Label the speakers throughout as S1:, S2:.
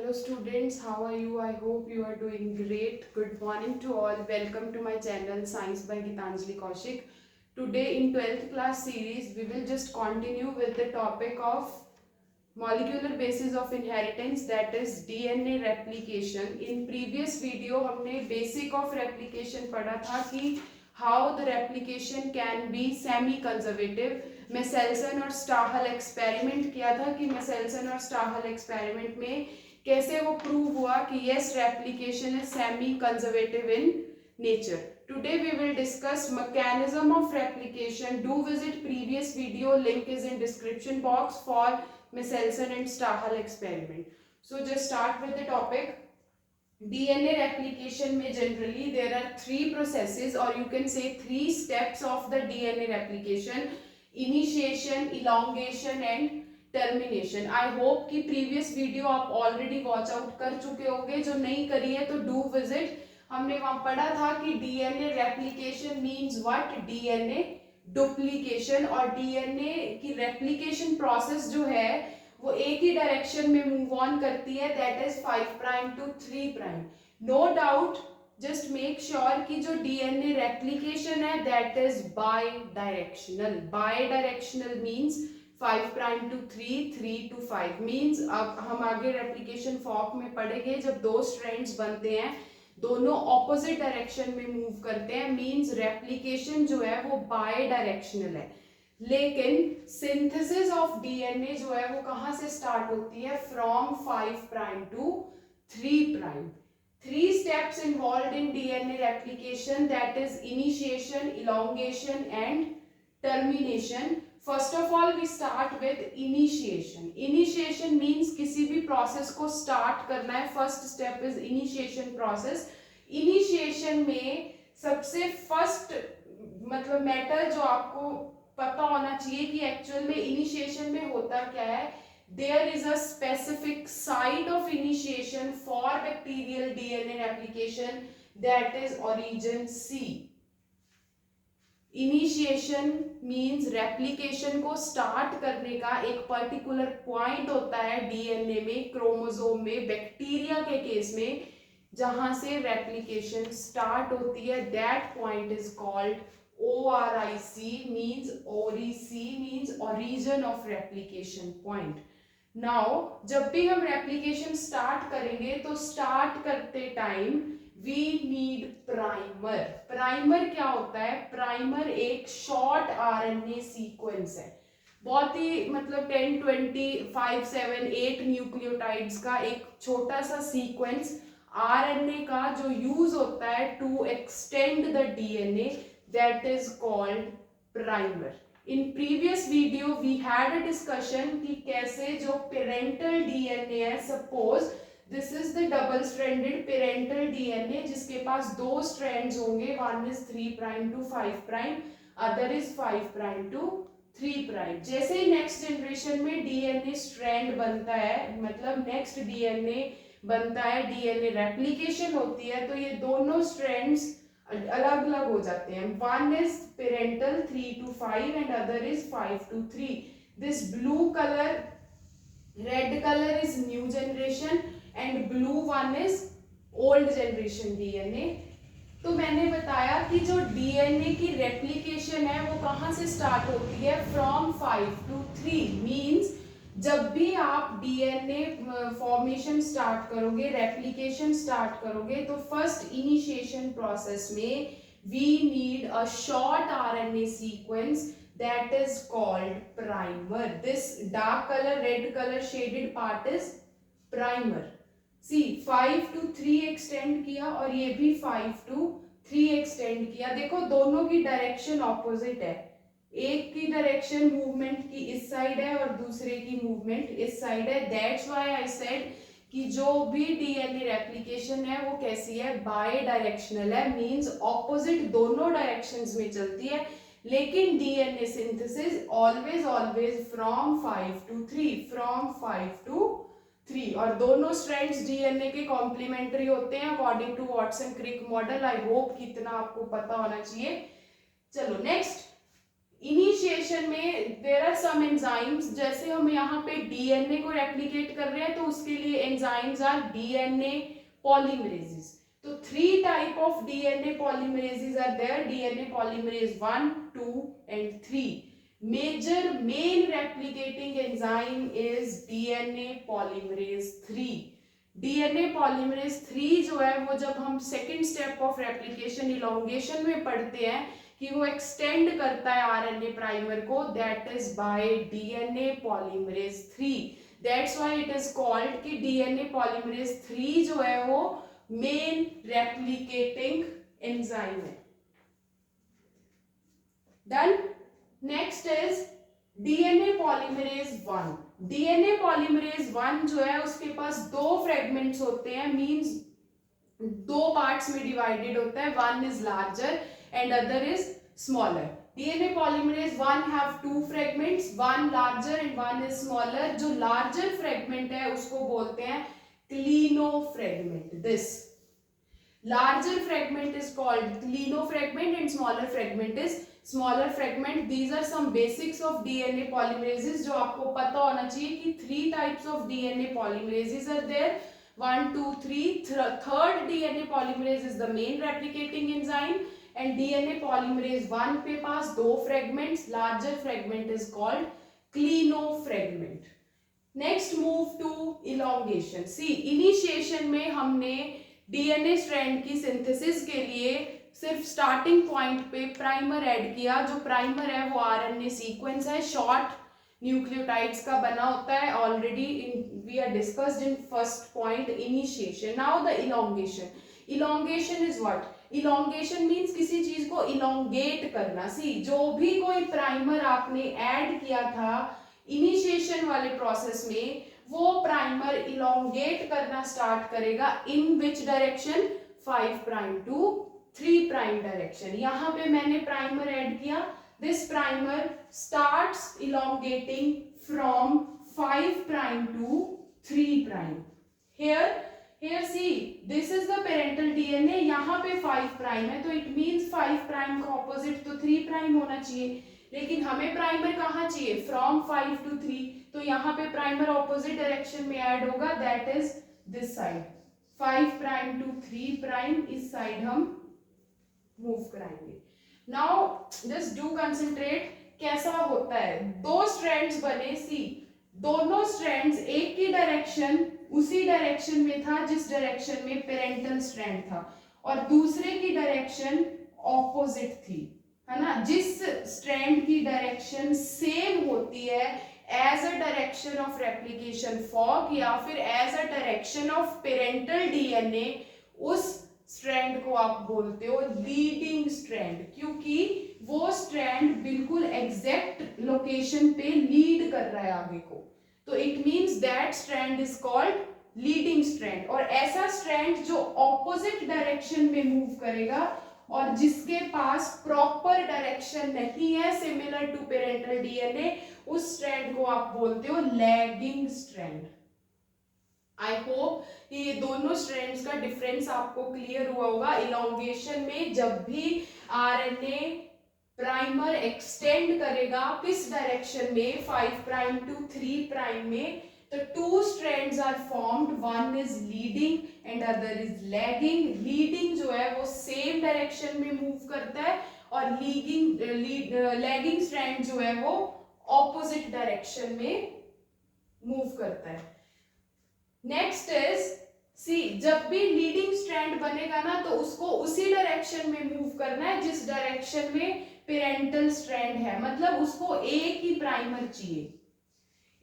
S1: Hello students, how are you? I hope you are doing great. Good morning to all. Welcome to my channel Science by Gitanjali Kaushik. Today in 12th class series, we will just continue with the topic of molecular basis of inheritance, that is DNA replication. In previous video हमने basic of replication पढ़ा था कि how the replication can be semi conservative. Meselson और स्टाहल experiment किया था कि Meselson और स्टाहल experiment में कैसे वो प्रूव हुआ कि yes replication is semi conservative in nature. Today we will discuss mechanism of replication. Do visit previous video, link is in description box for Meselson and Stahel experiment. So just start with the topic. DNA replication में generally there are three processes or you can say three steps of the DNA replication: initiation, elongation and termination. I hope कि previous video आप already watch out कर चुके होंगे. जो नहीं करी है तो डू विजिट. हमने वहां पढ़ा था कि DNA replication means what, DNA duplication. और डीएनए की रेप्लिकेशन प्रोसेस जो है वो एक ही डायरेक्शन में मूव ऑन करती है, that is 5 prime to 3 prime. No doubt, just make sure कि जो डीएनए रेप्लिकेशन है that is bidirectional. Bidirectional means 5 prime to 3, 3 to 5 means. अब हम आगे रेप्लिकेशन फॉर्क में पढ़ेंगे. जब दो स्ट्रैंड्स बनते हैं दोनों ऑपोजिट डायरेक्शन में मूव करते हैं मींस रेप्लिकेशन जो है वो बाय डायरेक्शनल है. लेकिन सिंथेसिस ऑफ डीएनए जो है वो कहां से स्टार्ट होती है? From 5 prime to 3 prime. Three steps involved in DNA replication, that is initiation, elongation and termination. First of all we start with initiation. Initiation means किसी भी process को start करना है. First step is initiation process. Initiation में सबसे first मतलब matter जो आपको पता होना चाहिए कि actual में initiation में होता क्या है. There is a specific site of initiation for bacterial DNA replication, that is origin C. Initiation means replication को start करने का एक particular point होता है DNA में, क्रोमोसोम में, बैक्टीरिया के केस में जहां से replication start होती है. That point is called ORIC, means ORIC means origin of replication point. Now जब भी हम रेप्लिकेशन स्टार्ट करेंगे तो स्टार्ट करते time we need primer. Primer क्या होता है? प्राइमर एक शॉर्ट आरएनए सीक्वेंस है. बहुत ही मतलब 10, 20, 5, 7, 8 न्यूक्लियोटाइड्स का एक छोटा सा सीक्वेंस आरएनए का जो यूज होता है to extend the DNA, that is called primer. In previous video we had a discussion कि कैसे जो parental DNA है, suppose this is the double stranded parental DNA जिसके पास दो strands होंगे, one is 3 prime to 5 prime, other is 5 prime to 3 prime. जैसे ही next generation में DNA strand बनता है, मतलब next DNA बनता है, DNA replication होती है, तो ये दोनों strands अलग अलग हो जाते हैं. One is parental 3 to 5 and other is 5 to 3. This blue color, red color is new generation and blue one is old generation DNA. तो मैंने बताया कि जो DNA की रेप्लिकेशन है वो कहाँ से स्टार्ट होती है? फ्रॉम 5 to 3 मीन्स जब भी आप डीएनए फॉर्मेशन स्टार्ट करोगे, रेप्लिकेशन स्टार्ट करोगे, तो फर्स्ट इनिशिएशन प्रोसेस में we need a short RNA sequence that is called primer. This dark colour, red colour shaded part is primer. See 5 to 3 extend किया और ये भी 5 to 3 एक्सटेंड किया. देखो दोनों की डायरेक्शन ऑपोजिट है. एक की डायरेक्शन मूवमेंट की इस साइड है और दूसरे की मूवमेंट इस साइड है. दैट्स व्हाई आई सेड कि जो भी डीएनए रेप्लिकेशन है वो कैसी है? बाय डायरेक्शनल है, मींस ऑपोजिट दोनों डायरेक्शंस में चलती है. लेकिन DNA synthesis always always from 5 to 3, from 5 to 3. और दोनों स्ट्रैंड्स डीएनए के कॉम्प्लीमेंट्री होते हैं according to Watson Crick model. I hope कि इतना आपको पता होना चाहिए. चलो नेक्स्ट, इनिशिएशन में देयर आर सम एंजाइम्स, जैसे हम यहाँ पे डीएनए को रेप्लिकेट कर रहे हैं तो उसके लिए एंजाइम्स आर डीएनए पॉलीमरेजेस। तो 3 type of DNA polymerases are there, DNA polymerase 1, 2 and 3। Major main replicating enzyme is DNA polymerase 3। DNA polymerase 3 जो है वो जब हम second step of replication elongation में पढ़ते हैं कि वो एक्सटेंड करता है आरएनए प्राइमर को, that is by DNA polymerase 3। That's why it is called कि डीएनए पॉलीमरेज 3 जो है वो मेन रेप्लिकेटिंग एंजाइम है। Done. Next is DNA polymerase 1। DNA polymerase 1 जो है उसके पास 2 फ्रेगमेंट्स होते हैं, मींस 2 पार्ट्स में डिवाइडेड होता है, one is larger and other is smaller. DNA polymerase 1 have 2 fragments, one larger and one is smaller. जो larger fragment है उसको बोलते हैं clinofragment. This larger fragment is called clinofragment and smaller fragment is smaller fragment. These are some basics of DNA polymerases जो आपको पता होना चाहिए कि 3 types of DNA polymerases are there. 1, 2, 3. Third DNA polymerase is the main replicating enzyme. And DNA polymerase 1 के पास 2 fragments, larger fragment is called clinofragment. Next move to elongation. See, initiation में हमने DNA strand की synthesis के लिए सिर्फ starting point पे primer add किया। जो primer है वो RNA sequence है, short nucleotides का बना होता है। Already we are discussed in first point initiation. Now the elongation. Elongation is what? Elongation means किसी चीज को इलोंगेट करना। सी, जो भी कोई प्राइमर आपने ऐड किया था इनिशिएशन वाले प्रोसेस में, वो प्राइमर इलोंगेट करना स्टार्ट करेगा in which direction? 5 prime to 3 prime direction. यहाँ पे मैंने प्राइमर ऐड किया, this primer starts elongating from 5 prime to 3 prime. Here see, this is the parental DNA. यहाँ पे 5 prime है, तो it means 5 prime का opposite तो 3 prime होना चाहिए, लेकिन हमें प्राइमर कहाँ चाहिए? फ्रॉम 5 to 3, तो यहाँ पे प्राइमर ऑपोजिट डायरेक्शन में ऐड होगा, that is this side. 5 prime to 3 prime, इस साइड हम मूव कराएंगे। नाउ जस्ट डू कंसंट्रेट, कैसा होता है? 2 स्ट्रैंड्स बने, सी दोनों स्ट्रैंड्स एक ही डायरेक्शन उसी डायरेक्शन में था जिस डायरेक्शन में पेरेंटल स्ट्रैंड था, और दूसरे की डायरेक्शन ऑपोजिट थी, है ना? जिस स्ट्रैंड की डायरेक्शन सेम होती है as a direction of replication fork या फिर as a direction of parental DNA, उस स्ट्रैंड को आप बोलते हो लीडिंग स्ट्रैंड, क्योंकि वो स्ट्रैंड बिल्कुल एग्जैक्ट लोकेशन पे लीड कर रहा है आगे को, तो it means that strand is called leading strand. और ऐसा स्ट्रैंड जो ऑपोजिट डायरेक्शन में मूव करेगा और जिसके पास प्रॉपर डायरेक्शन नहीं है सिमिलर टू पेरेंटल डीएनए, उस स्ट्रैंड को आप बोलते हो लैगिंग स्ट्रैंड। आई होप कि ये दोनों स्ट्रैंड्स का डिफरेंस आपको क्लियर हुआ होगा। इलोंगेशन में जब भी आरएनए प्राइमर एक्सटेंड करेगा किस डायरेक्शन में? 5 प्राइम टू 3 प्राइम में, तो 2 strands are formed, one is leading and other is lagging. Leading जो है वो सेम डायरेक्शन में मूव करता है और lagging strand जो है वो ऑपोजिट डायरेक्शन में मूव करता है। नेक्स्ट इज सी, जब भी लीडिंग स्ट्रैंड बनेगा ना तो उसको उसी डायरेक्शन में मूव करना है जिस डायरेक्शन में पेरेंटल स्ट्रैंड है, मतलब उसको एक ही प्राइमर चाहिए,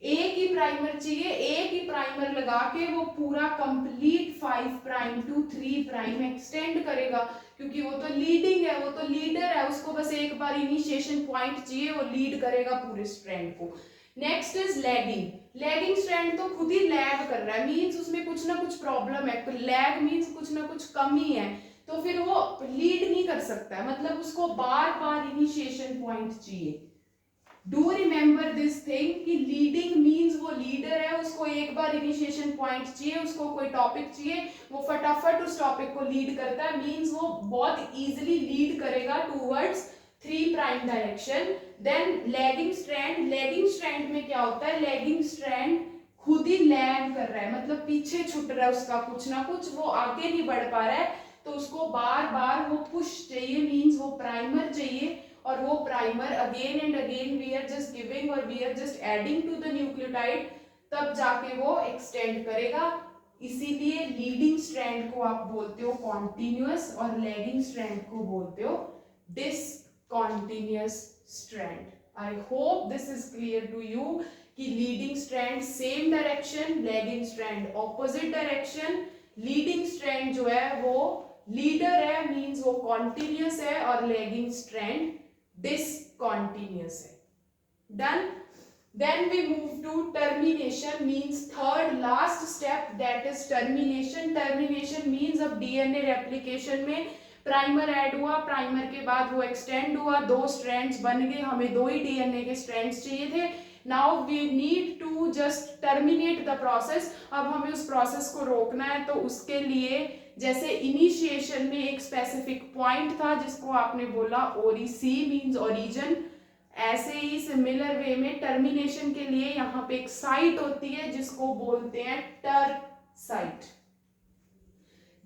S1: एक ही प्राइमर चाहिए, एक ही प्राइमर लगा के वो पूरा complete 5 prime to 3 prime extend करेगा, क्योंकि वो तो लीडिंग है, वो तो लीडर है, उसको बस एक बार इनिशिएशन पॉइंट चाहिए, वो लीड करेगा पूरे स्ट्रैंड को। Next is lagging. Lagging strand तो खुद ही लैग कर रहा है, मींस उसमें कुछ ना कुछ प्रॉब्लम है, तो लैग मींस कुछ ना कुछ कमी है, तो फिर वो लीड नहीं कर सकता है, मतलब उसको बार बार इनिशिएशन पॉइंट चाहिए। डू रिमेंबर दिस थिंग कि लीडिंग मींस वो लीडर है, उसको एक बार इनिशिएशन पॉइंट चाहिए, उसको कोई टॉपिक चाहिए, वो फटाफट उस टॉपिक को लीड करता है, मींस वो बहुत इजीली लीड करेगा towards 3 prime direction. Then lagging strand में क्या होता है, लैगिंग स्ट्रैंड खुद ही लैग कर रहा है, मतलब पीछे छूट रहा है उसका कुछ ना कुछ, वो आगे नहीं बढ़ पा रहा है, तो उसको बार बार वो पुश चाहिए, मींस वो प्राइमर चाहिए, और वो primer again and again we are just giving और we are just adding to the nucleotide, तब जाके वो एक्सटेंड करेगा। इसीलिए लीडिंग स्ट्रैंड को आप बोलते हो कॉन्टिन्यूअस और लैगिंग स्ट्रैंड को बोलते हो discontinuous strand. I hope this is clear to you कि leading strand same direction, lagging strand opposite direction. Leading strand जो है वो लीडर है, मींस वो कॉन्टिन्यूअस है, और लैगिंग स्ट्रैंड डिसकॉन्टिन्यूअस है। Done. Then we move to termination, means third last step, that is termination. Termination means अब DNA replication में प्राइमर ऐड हुआ, प्राइमर के बाद वो एक्सटेंड हुआ, 2 स्ट्रैंड्स बन गए, हमें 2 ही DNA के स्ट्रैंड्स चाहिए थे। Now we need to just terminate the process. अब हमें उस प्रोसेस को रोकना है, तो उसके लिए जैसे इनिशिएशन में एक स्पेसिफिक पॉइंट था जिसको आपने बोला ओरिसी मींस ओरिजिन, ऐसे ही सिमिलर वे में टर्मिनेशन के लिए यहाँ पे एक साइट होती है जिसको बोलते हैं ter site.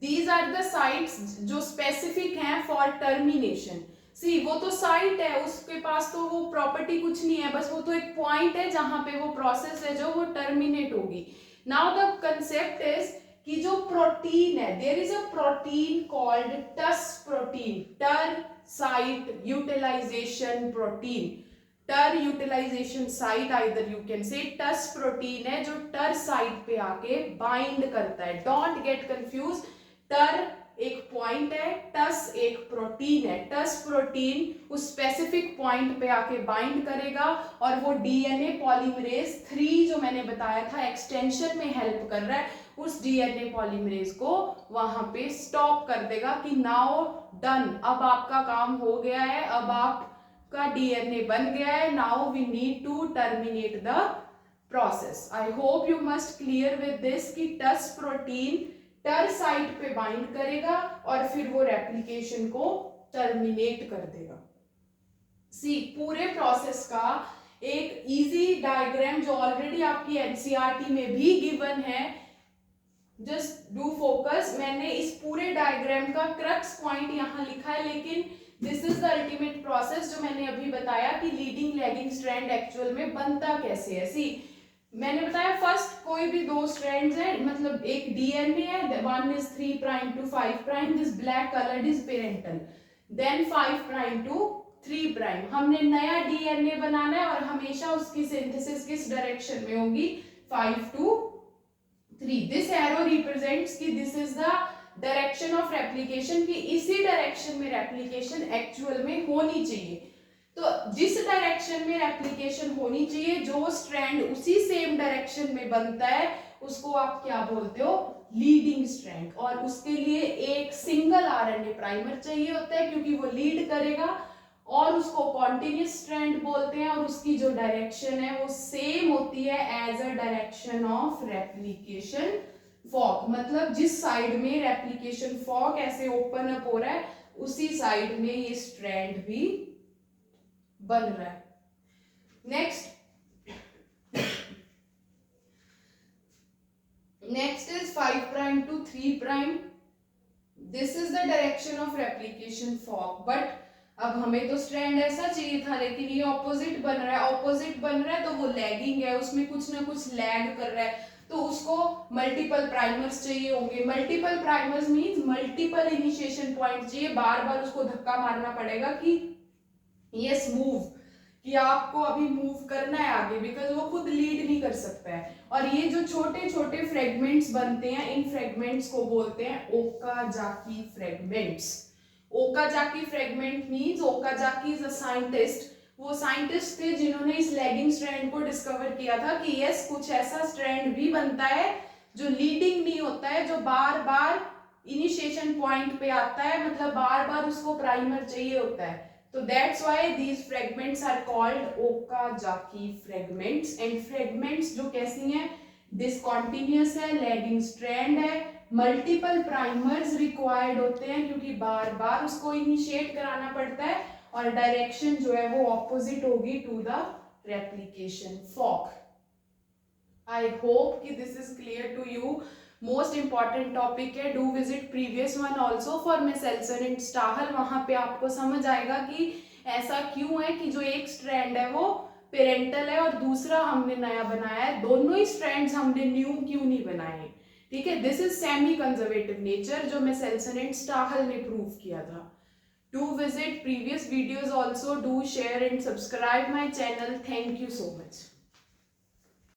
S1: These are the sites जो स्पेसिफिक हैं फॉर टर्मिनेशन। सी वो तो साइट है, उसके पास तो वो प्रॉपर्टी कुछ नहीं है, बस वो तो एक पॉइंट है जहां पे वो प्रोसेस है जो वो टर्मिनेट होगी। नाउ द कंसेप्ट इज कि जो प्रोटीन है, there is a protein called Tus protein, ter site utilization protein, ter utilization site either you can say. Tus protein है जो टर साइट पे आके बाइंड करता है, डोंट गेट कंफ्यूज। टर एक पॉइंट है, टस एक प्रोटीन है। टस प्रोटीन उस स्पेसिफिक पॉइंट पे आके बाइंड करेगा और वो डीएनए पॉलीमरेज 3 जो मैंने बताया था एक्सटेंशन में हेल्प कर रहा है, उस डीएनए पॉलीमरेज को वहां पे स्टॉप कर देगा कि नाउ डन, अब आपका काम हो गया है, अब आपका डीएनए बन गया है, now we need to terminate the process. I hope you must clear with this कि टस प्रोटीन टर साइट पे बाइंड करेगा और फिर वो रेप्लिकेशन को टर्मिनेट कर देगा। सी पूरे प्रोसेस का एक इजी डायग्राम जो ऑलरेडी आपकी एनसीईआरटी में भी गिवन है, जस्ट डू फोकस। मैंने इस पूरे डायग्राम का क्रक्स पॉइंट यहाँ लिखा है, लेकिन this is the ultimate process जो मैंने अभी बताया कि लीडिंग लैगिंग स्ट्रैंड एक्चुअल में बनता कैसे है। सी मैंने बताया फर्स्ट कोई भी 2 स्ट्रैंड्स है, मतलब एक डीएनए है, one is 3 prime to 5 prime, this black coloured is parental, then 5 prime to 3 prime. हमने नया डीएनए बनाना है और हमेशा उसकी सिंथेसिस किस डायरेक्शन में होगी, 5 टू 3। दिस एरो रिप्रेजेंट्स कि this is the direction of replication, कि इसी डायरेक्शन में रेप्लिकेशन एक्चुअल में होनी चाहिए। तो जिस डायरेक्शन में रेप्लिकेशन होनी चाहिए, जो स्ट्रैंड उसी सेम डायरेक्शन में बनता है, उसको आप क्या बोलते हो, लीडिंग स्ट्रैंड। और उसके लिए एक सिंगल आरएनए प्राइमर चाहिए होता है क्योंकि वो लीड करेगा, और उसको कॉन्टिन्यूअस स्ट्रैंड बोलते हैं, और उसकी जो डायरेक्शन है वो सेम होती है as a direction of replication fork. मतलब जिस साइड में रेप्लिकेशन फॉक ऐसे ओपन अप हो रहा है, उसी साइड में ये स्ट्रैंड भी बन रहा है। Next is 5 prime to 3 prime, this is the direction of replication fork. But अब हमें तो स्ट्रैंड ऐसा चाहिए था, लेकिन ये ऑपोजिट बन रहा है। ऑपोजिट बन रहा है तो वो लैगिंग है, उसमें कुछ ना कुछ लैग कर रहा है, तो उसको मल्टीपल प्राइमर्स चाहिए होंगे। Multiple primers means multiple initiation point चाहिए, बार बार उसको धक्का मारना पड़ेगा कि यस मूव, कि आपको अभी मूव करना है आगे, बिकॉज वो खुद लीड नहीं कर सकता है। और ये जो छोटे छोटे फ्रेगमेंट्स बनते हैं, इन फ्रेगमेंट्स को बोलते हैं Okazaki fragments. Okazaki fragment means, Okazaki is a scientist, वो साइंटिस्ट थे जिन्होंने इस लैगिंग स्ट्रैंड को डिस्कवर किया था कि यस कुछ ऐसा स्ट्रैंड भी बनता है जो लीडिंग नहीं होता है, जो बार बार इनिशिएशन पॉइंट पे आता है, मतलब बार बार उसको प्राइमर चाहिए होता है। So that's why these fragments are called Okazaki fragments। and fragments जो कैसी हैं, discontinuous है, lagging strand है, multiple primers required होते हैं क्योंकि बार बार उसको initiate कराना पड़ता है, और डायरेक्शन जो है वो ऑपोजिट होगी to the replication fork. I hope कि this is clear to you. Most important topic है, do visit previous one also for Meselson and Stahl. वहां पे आपको समझ आएगा कि ऐसा क्यों है कि जो एक स्ट्रैंड है वो पेरेंटल है और दूसरा हमने नया बनाया है, दोनों ही स्ट्रैंड्स हमने न्यू क्यों नहीं बनाए। ठीक है, this is semi conservative nature जो मिस एल्सन एंड स्टाहल ने प्रूव किया था। Do visit previous videos also, do share and subscribe my channel. Thank you so much.